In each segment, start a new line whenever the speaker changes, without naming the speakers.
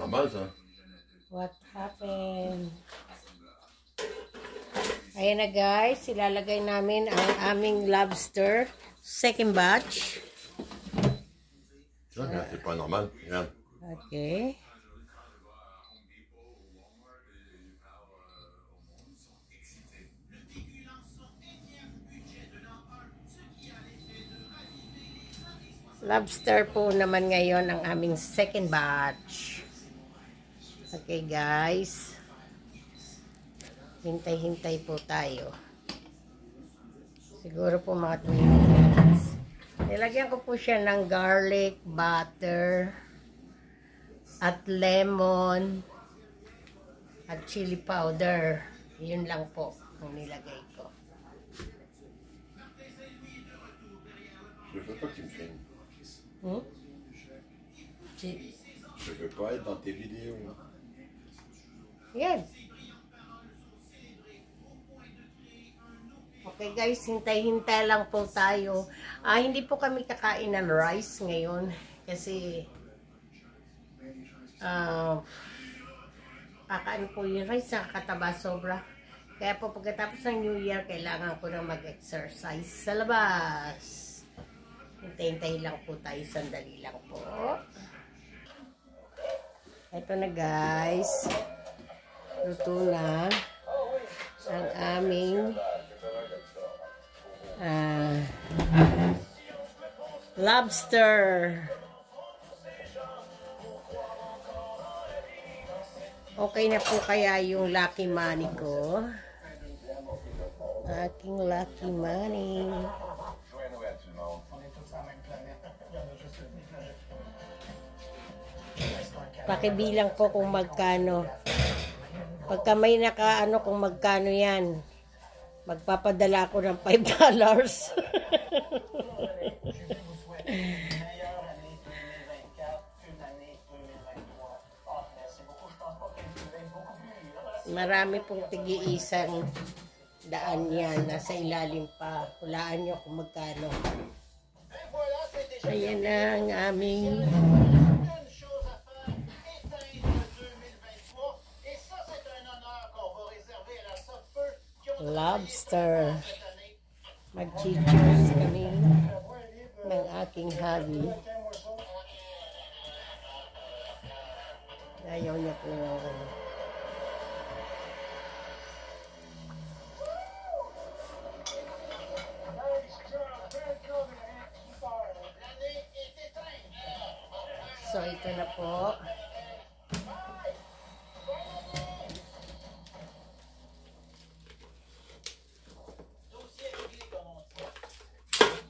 normal ça.
What happened? Ayan na guys, ilalagay namin ang aming lobster. Second batch.
Tu vois, c'est pas normal. Regarde.
Okay. Lobster po naman ngayon ang aming second batch. Okay guys. Hintay-hintay po tayo. Siguro po mga 2 minutes. Nilagyan ko po siya ng garlic, butter, at lemon, at chili powder. Yun lang po ang nilagay ko.
Je veux pas que tu me filmes. Je veux pas être dans tes vidéos.
Yan. Okay guys, hintay-hintay lang po tayo. Hindi po kami kakain ng rice ngayon. Kasi kakain po yung rice, nakakataba sobra. Kaya po pagkatapos ng New Year, kailangan ko na mag-exercise sa labas. Hintay-hintay lang po tayo, sandali lang po. Ito na guys. Luto na ang aming lobster. Okay na po kaya yung lucky money ko? Aking lucky money. Pakibilang po kung magkano. Pagka may nakaano kung magkano yan, magpapadala ako ng $5. Marami pong tig-iisang daan yan. Nasa ilalim pa. Hulaan nyo kung magkano. Ayan na ang aming lobster. Mag-cheers kami ng aking hubby. Ayaw niya po ng ano. So, ito na po.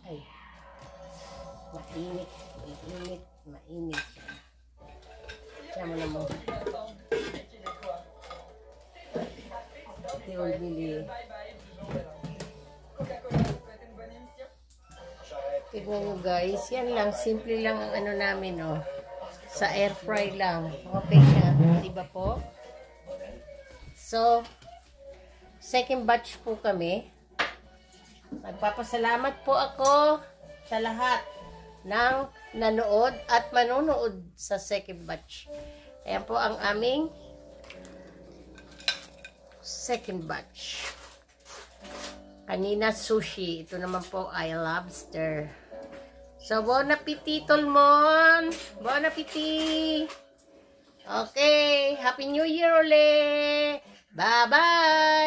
Ay. Mainit. Mainit. Mainit. Kaya mo naman. Ito yung bili. Tignan nyo guys. Yan lang. Simple lang ang ano namin, oh. Sa air fry lang. Okay na. Diba po? So, second batch po kami. Magpapasalamat po ako sa lahat ng nanood at manonood sa second batch. Ayan po ang aming second batch. Kanina sushi. Ito naman po ay lobster. So, bon appetit, Tolmon! Bon appetit! Okay, Happy New Year ulit! Bye-bye!